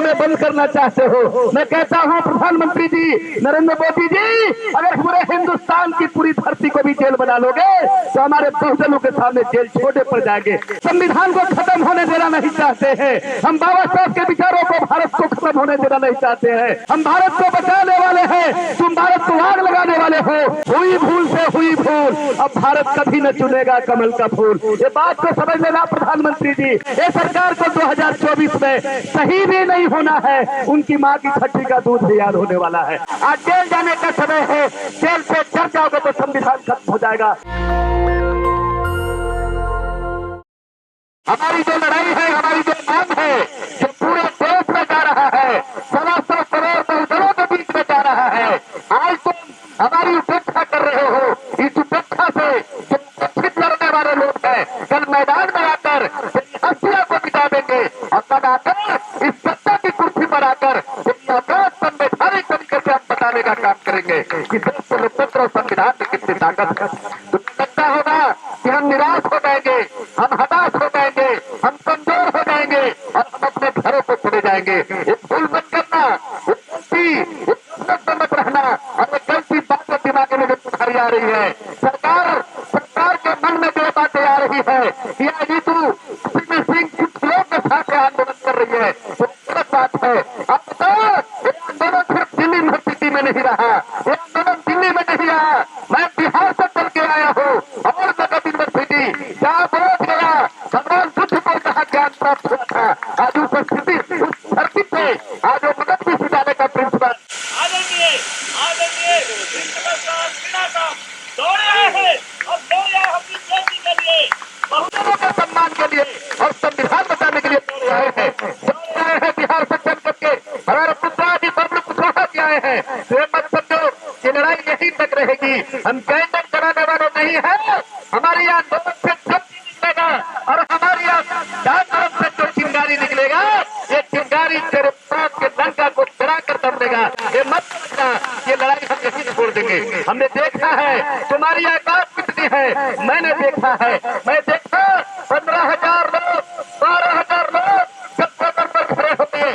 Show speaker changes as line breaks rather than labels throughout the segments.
में बंद करना चाहते हो। मैं कहता हूं प्रधानमंत्री जी नरेंद्र मोदी जी, अगर पूरे हिंदुस्तान की पूरी धरती को भी जेल बना लोगे तो हमारे बहुजनों के सामने जेल छोटे पड़ जाएंगे। संविधान को खत्म होने देना नहीं चाहते हैं हम, बाबा साहब के विचारों को, भारत को खत्म होने देना नहीं चाहते हैं हम, भारत को बचाने वाले हैं। तुम भारत को आग लगाने वाले हो। हुई भूल से हुई भूल, अब भारत कभी न चुनेगा कमल का फूल। ये बात को समझ लेना प्रधानमंत्री जी। ये सरकार को 2024 में सही भी नहीं होना है, उनकी माँ की छठी का दूध भी याद होने वाला है। आज जेल जाने का समय है, जेल से डर जाओगे तो संविधान खत्म हो जाएगा। हमारी जो लड़ाई है, हमारी जो मांग है, जो पूरे देश में जा रहा है, 100 करोड़ बहुजनों के बीच में जा रहा है, आज तुम हमारी उपेक्षा कर रहे हो। इस उपेक्षा से जो उपस्थित लड़ने वाले लोग हैं, कल मैदान में आकर हस्तियों को मिटा देंगे और तब आकर इस सत्ता की कुर्सी पर आकर संवैधानिक तरीके से हम बताने का काम करेंगे कि देश के लोकतंत्र और संविधान में कितनी ताकत है। तो लगता होगा कि हम निराश हो जाएंगे, हम हताश हो जाएंगे, हम कमजोर हो जाएंगे और हम अपने घरों को चले जाएंगे। ये भूल मत करना, मत रहना। और गलती बातें दिमाग में तुम्हारी आ रही है। सरकार के मन में जो बातें आ रही है कि नीतू सिंह कुछ लोग के साथ आंदोलन कर रही है, वो गलत बात है। अब तो आंदोलन सिर्फ दिल्ली यूनिवर्सिटी में नहीं रहा, ये आंदोलन दिल्ली में नहीं रहा। मैं बिहार से चल के आया हूँ और जगत यूनिवर्सिटी जहाँ बोध गया, भगवान बुद्ध को जहाँ ज्ञान प्राप्त हुआ था, आज उपस्थिति उस धरती पे आज वो मदद भी सिखाने का प्रिंसिपल दौड़े आए हैं और दौड़े आए अपनी बेटी के लिए, बहुजनों के सम्मान के लिए और संविधान बचाने के लिए दौड़े आए हैं। दौड़े आए हैं बिहार से चल करके, हमारे पुत्रा जी बबलू कुशवाहा भी आए हैं। तो मत समझो ये लड़ाई यहीं तक रहेगी। हम कैंडल कराने वाले नहीं है। हमारे यहाँ आंदोलन से शक्ति निकलेगा और हमारे यहाँ आंदोलन से जो चिंगारी निकलेगा, ये चिंगारी तेरे पाप के लंका को जला कर दम देगा। ये मत समझना ये लड़ाई हम यहीं छोड़ देंगे। हमने देखा है तुम्हारी औकात कितनी है, मैंने देखा है। मैं देखा 15,000 लोग, 12,000 लोग जब सदन पर खड़े होते हैं,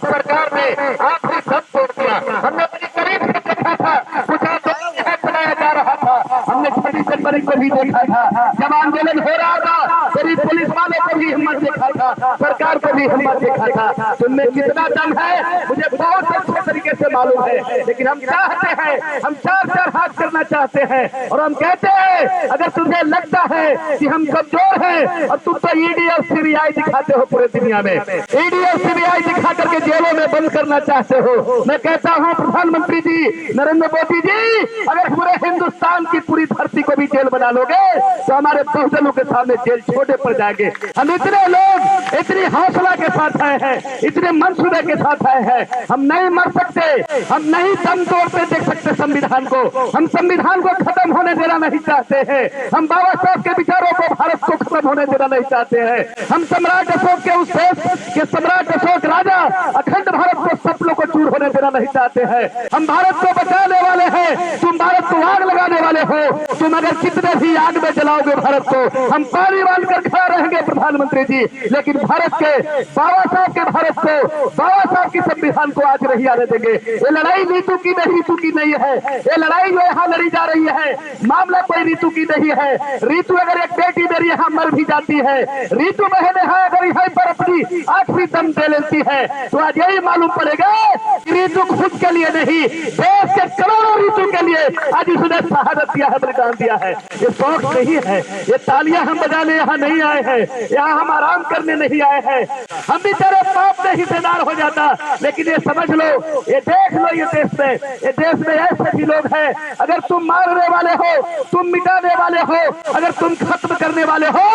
सरकार ने आखिरी दम तोड़ दिया। हमने बड़ी करीब से देखा था, कुछ आंदोलन चलाया जा रहा था। हमने 26 जनवरी को भी देखा था, जब आंदोलन हो रहा था, गरीब पुलिस वालों को भी हिम्मत देखा था, सरकार को भी हिम्मत देखा था। तुमने कितना दम है मुझे बहुत अच्छे तरीके से मालूम है, लेकिन हम चाहते हैं, हम 4 हाथ करना चाहते हैं और हम कहते हैं अगर तुझे लगता है कि हम कमजोर हैं और तुम तो ईडी और सीबीआई दिखाते हो पूरे दुनिया में, ईडी और सीबीआई दिखा करके जेलों में बंद करना चाहते हो। मैं कहता हूं प्रधानमंत्री जी नरेंद्र मोदी जी, अगर पूरे हिंदुस्तान की पूरी धरती को भी जेल बना लोगे तो हमारे बहुजनों के सामने जेल छोटे पड़ जाएंगे। हम इतने लोग इतनी हौसला के साथ आए हैं, इतने मंसूबे के साथ आए हैं। हम नहीं मर सकते, हम नहीं दम तोड़ते देख सकते संविधान को। हम संविधान को खत्म होने देना नहीं चाहते हैं हम, बाबा साहब के विचारों को, भारत को खत्म होने देना नहीं चाहते हैं हम। सम्राट अशोक के उस देश के सम्राट अशोक राजा अखंड भारत को सब लोग को चूर होने देना नहीं चाहते हैं हम। भारत को बचाने वाले हैं, तुम भारत को आग लगाने वाले हो। तुम अगर कितने भी आग में जलाओगे भारत को, हम पानी बांध कर खड़ा रहेंगे प्रधानमंत्री जी, लेकिन भारत के बाबा साहब के भारत को, बाबा साहब की संविधान को आज नहीं आने देंगे। ये लड़ाई नीतू की नहीं, रीतू की नहीं है। ये लड़ाई जो यहाँ लड़ी जा रही है, मामला कोई रीतू की नहीं है। रीतू अगर एक बेटी मेरी यहाँ मर भी जाती है, रीतू बहन यहाँ अगर यहाँ पर अपनी आखिरी दम दे लेती है, तो आज यही मालूम पड़ेगा कि रीतू खुद के लिए नहीं, देश के करोड़ों रीतू के लिए आज इसने शहादत दिया है, बलिदान दिया है। ये शौक नहीं है, ये तालियां हम बजाने यहाँ नहीं आए हैं, यहाँ हम आराम करने नहीं आए हैं। हम भी तेरे पाप में हिस्सेदार हो जाता, लेकिन ये समझ लो, ये देख लो, ये देश में ऐसे भी लोग हैं, अगर तुम मारने वाले हो, तुम मिटाने वाले हो, अगर तुम खत्म करने वाले हो,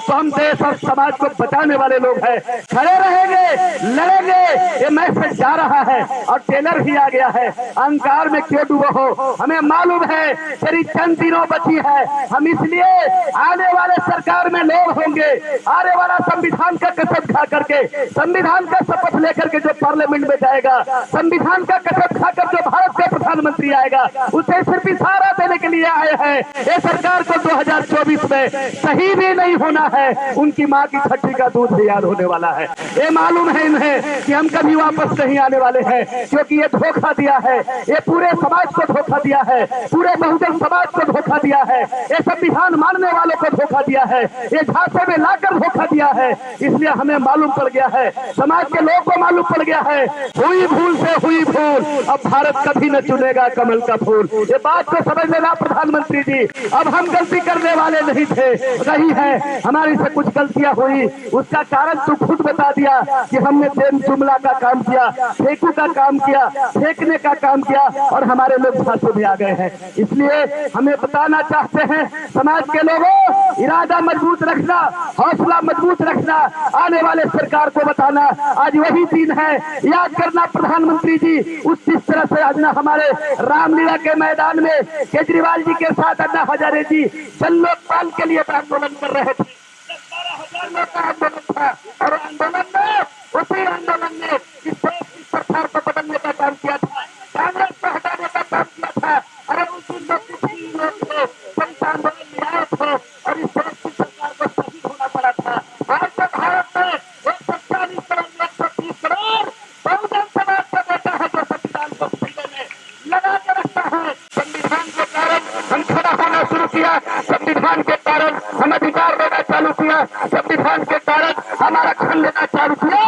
तो हम देश और समाज को बचाने वाले लोग हैं। खड़े रहेंगे, लड़ेंगे। ये मैसेज जा रहा है और टेलर भी आ गया है। अहंकार में क्यों डूबो हो, हमें मालूम है तेरी चंद दिनों बची है। हम इसलिए आने वाले सरकार में लोग होंगे, आने वाला संविधान का कसम खा करके करके, संविधान का शपथ लेकर के जो पार्लियामेंट में जाएगा, संविधान का कसम खाकर जो भारत का प्रधानमंत्री आएगा, उसे सिर्फ इशारा देने के लिए आए हैं। ये सरकार को 2024 में सही भी नहीं होना है, उनकी माँ की छठी का दूध भी याद होने वाला है। ये मालूम है इन्हें कि हम कभी वापस नहीं आने वाले हैं, क्योंकि ये धोखा दिया है, ये पूरे समाज को धोखा दिया है, पूरे बहुजन समाज को धोखा दिया है, ये संविधान मानने वालों को धोखा दिया है, ये झांसे में लाकर धोखा दिया है। इसलिए हमें मालूम पड़ गया है, समाज के लोगों को मालूम पड़ गया है, हुई भूल से हुई भूल, अब भारत कभी न चुनेगा कमल का फूल। ये बात को समझ लेना प्रधानमंत्री जी, अब हम गलती करने वाले नहीं थे, रही है हमारी से कुछ गलतियां हुई, उसका कारण तू खुद बता दिया कि हमने प्रेम जुमला का काम किया, फेंकू का काम किया, फेंकने का काम किया और हमारे लोग फांसी में आ गए हैं। इसलिए हमें बताना चाहते हैं समाज के लोगों, इरादा मजबूत रखना, हौसला मजबूत रखना, आने वाले सरकार को बताना आज वही दिन है, याद करना प्रधानमंत्री जी। उस जिस तरह से आज ना हमारे रामलीला के मैदान में केजरीवाल जी के साथ अन्ना हजारे जी जन लोकपाल के लिए आंदोलन कर रहे थे, 12,000 लोग का आंदोलन था और आंदोलन में उसी आंदोलन में इस देश की सरकार को बदलने का काम किया था, कांग्रेस को हटाने का काम किया था। अरे उस दिन लोग थे, कई आंदोलन में आए थे और इस देश की सरकार को शहीद होना पड़ा था। आज तक भारत में 140 करोड़ 130 करोड़ बहुजन समाज का बेटा है जो संविधान को सीने में लगा के रखता है। संविधान के कारण हम खड़ा होना शुरू किया, संविधान के कारण हम अधिकार लेना चालू किया, संविधान के कारण हमारा खन लेना चालू किया।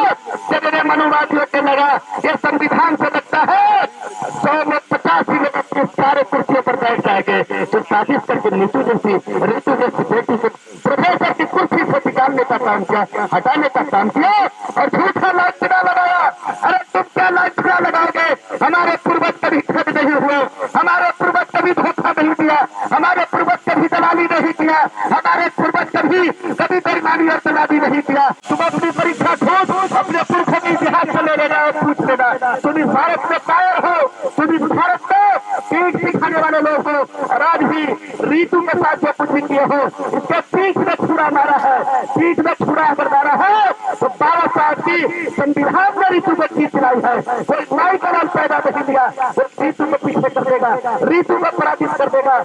जब इन्हें मनुवादियों को लगा ये संविधान से लगता है 100 में 50 ही लोग अपने सारे कुर्सियों पर बैठ जाएंगे, तो साजिश करके ऋतु जैसी बेटी को प्रोफेसर की कुर्सी से निकालने का काम किया, हटाने का काम किया और झूठा लांछना लगाया। अरे तुम क्या लांछना लगाओगे? हमारे पूर्वज कभी ठग नहीं हुए, हमारे पूर्वज कभी धोखा नहीं दिया, हमारे पूर्वज कभी दलाली नहीं किया, हमारे पूर्वज कभी बेईमानी और दलाली नहीं किया। तुम अपनी परीक्षा खोज, अपने पुरखों के इतिहास से ले लेना और पूछ लेना। तुम इस भारत में कायर हो, तुम इस भारत में पीठ दिखाने वाले लोग हो और आज भी ऋतु के साथ जो कुछ भी किए हो इसके पीठ में छुरा मारा है, पीठ में छुरा अगर मारा है तो 12 साल की संविधान में ऋतु को खींच लाई है। कोई न्याय का नाम पैदा नहीं दिया, वो ऋतु को पीछे कर देगा, ऋतु को पराजित कर देगा।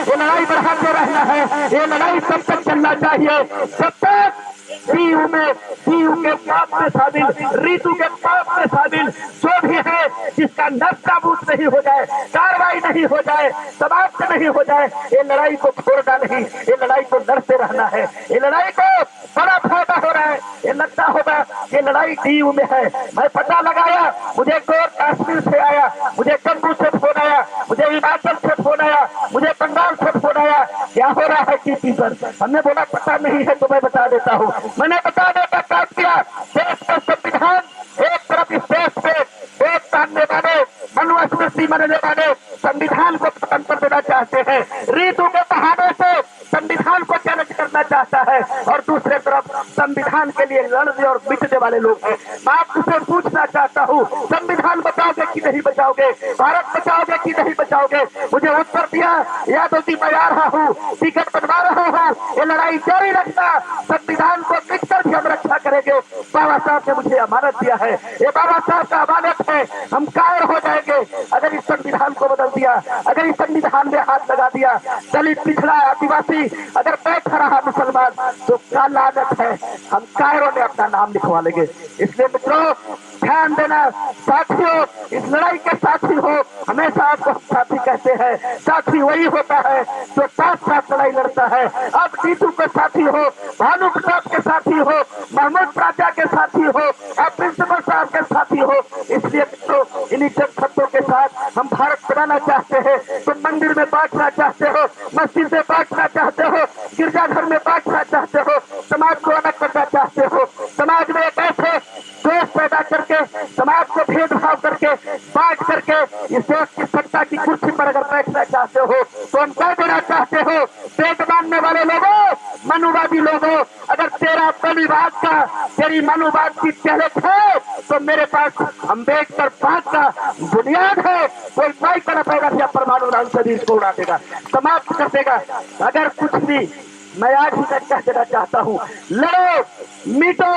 ये लड़ाई बढ़ाते रहना है, ये लड़ाई तब तक चलना चाहिए जब तक DU के पाप में शामिल, ऋतु के पाप में शामिल जो भी है जिसका नष्टाबूद नहीं हो जाए, कार्रवाई नहीं हो जाए, समाप्त नहीं हो जाए, ये लड़ाई को छोड़ना नहीं, ये लड़ाई को लड़ते रहना है। ये लड़ाई को बड़ा फायदा हो रहा है, ये लगता होगा ये लड़ाई DU में है। मैं पता लगाया, मुझे कश्मीर से आया, मुझे जम्मू से फोन आया, मुझे हिमाचल से फोन आया, मुझे बंगाल से फोन आया, क्या हो रहा है TP पर। हमने बोला पता नहीं है तो मैं बता देता हूँ। मैंने बताने का काम किया, देश का संविधान एक तरफ इस देश पे देश मानने वाले, मनुस्मृति मानने वाले संविधान को खत्म कर देना चाहते हैं, ऋतु के बहाने से संविधान को चैलेंज करना चाहता है और दूसरे तरफ संविधान के लिए लड़ने और मिटने वाले लोग हैं। मैं आपसे पूछना चाहता हूँ, संविधान बचाओगे कि नहीं बचाओगे, भारत बचाओगे कि नहीं बचाओगे? मुझे उत्तर दिया, यादव जी मैं आ रहा हूँ, टिकट बनवा रहा हूँ, ये लड़ाई जारी रखना, संविधान को मिटकर भी हम रक्षा करेंगे। बाबा साहब ने मुझे अमानत दिया है, ये बाबा साहब का अमानत है, हम कायर हो जाएंगे अगर इस संविधान को बदल दिया, अगर इस संविधान में हाथ लगा दिया। दलित, पिछड़ा, आदिवासी अगर बैठा रहा मुसलमान तो क्या लानत है, हम कायरों में अपना नाम लिखवा लेंगे। इसलिए मित्रों ध्यान देना, साथियों इस लड़ाई के साथी हो, हमेशा आपको साथी कहते हैं, साथी वही होता है जो साथ साथ लड़ाई लड़ता है। अब नीतू के साथी हो, भानु प्रताप के साथी हो, महमूद प्राचा के साथी हो, अब प्रिंसिपल साहब के साथी हो। इसलिए मित्रों इन्हीं शब्दों के साथ हम भारत बनाना चाहते हैं। तुम मंदिर में बांटना चाहते हो, मस्जिद में बांटना चाहते हो, गिरजाघर में बांटना चाहते हो, समाज को अलग करना चाहते हो, समाज में एक ऐसे देश पैदा करके, समाज को भेदभाव करके, बांट करके इस देश की सत्ता की कुर्सी पर अगर बैठना चाहते हो तो हम कह देना चाहते हो, पेट मानने वाले लोगों, मनुवादी लोगों, अगर तेरा मनुवाद का, तेरी मनुवाद की चहलत है तो मेरे पास अम्बेडकर बात का बुनियाद है। कोई माई कर पाएगा या परमाणु राम शरीर को उड़ा देगा, समाप्त कर देगा। अगर कुछ भी मैं आज ही तक कह देना चाहता हूँ, लड़ो मिटो,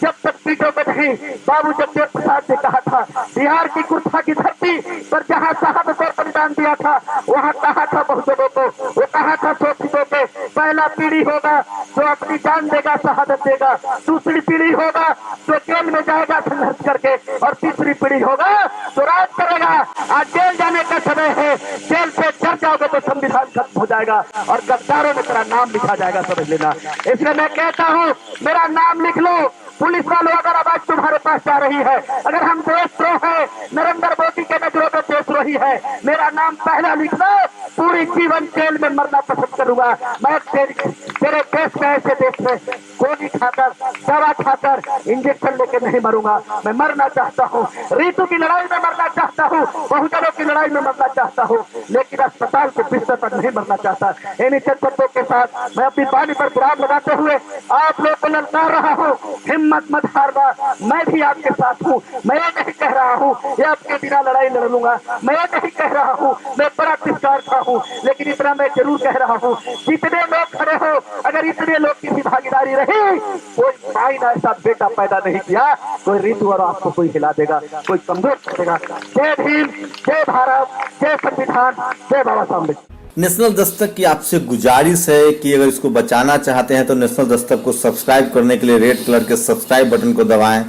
जब तक सीटों में नहीं। बाबू जगदेव प्रसाद ने कहा था बिहार की कुर्था की धरती पर जहाँ शहादत और बलिदान दिया था वहाँ कहा था बहुजनों को, वो कहा था शोषितों को, पहला पीढ़ी होगा जो अपनी जान देगा, शहादत देगा, दूसरी पीढ़ी होगा जो जेल में जाएगा संघर्ष करके, और तीसरी पीढ़ी होगा जो राज करेगा। आज जेल जाने का समय है, जेल से चढ़ जाओगे तो संविधान खत्म हो जाएगा और गद्दारों में तेरा नाम लिखा जाएगा, समझ लेना। इसलिए मैं कहता हूँ मेरा नाम लिख लो। पुलिस वालों, अगर आवाज तुम्हारे पास जा रही है, अगर हम देशद्रोह है, नरेंद्र मोदी के नजरों में देशद्रोही है, मेरा नाम पहला लिख लो। पूरी जीवन जेल में मरना पसंद करूंगा मैं। तेरे देश में, ऐसे देश में गोली खाकर, दवा खाकर, इंजेक्शन लेके नहीं मरूंगा। मैं मरना चाहता हूँ, ऋतु की लड़ाई में मरना चाहता हूँ, बहुजनों की लड़ाई में मरना चाहता हूँ, लेकिन अस्पताल के बिस्तर पर नहीं मरना चाहता। इन्हीं चंद शब्दों के साथ मैं अपनी बानी पर विराम लगाते हुए आप लोग को ललकार रहा हूँ, हिम्मत मत हारना। मैं भी आपके साथ हूँ। मैं ये नहीं कह रहा हूँ ये आपके बिना लड़ाई लड़ लूंगा, मैं ये नहीं कह रहा हूँ मैं बड़ा तिरस्कार था हूँ, लेकिन इतना मैं जरूर कह रहा हूँ जितने लोग खड़े हो, अगर इतने लोग की भी भागीदारी रही, कोई माई ने ऐसा बेटा पैदा नहीं किया, कोई ऋतु और आपको कोई हिला देगा, कोई कमजोर कर देगा। जय भीम, जय भारत, जय संविधान, जय बाबा साहब अम्बेडकर।
नेशनल दस्तक की आपसे गुजारिश है कि अगर इसको बचाना चाहते हैं तो नेशनल दस्तक को सब्सक्राइब करने के लिए रेड कलर के सब्सक्राइब बटन को दबाएं,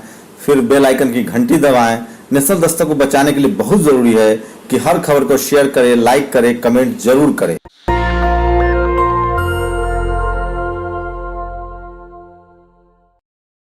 फिर बेल आइकन की घंटी दबाएं। नेशनल दस्तक को बचाने के लिए बहुत ज़रूरी है कि हर खबर को शेयर करें, लाइक करें, कमेंट जरूर करें।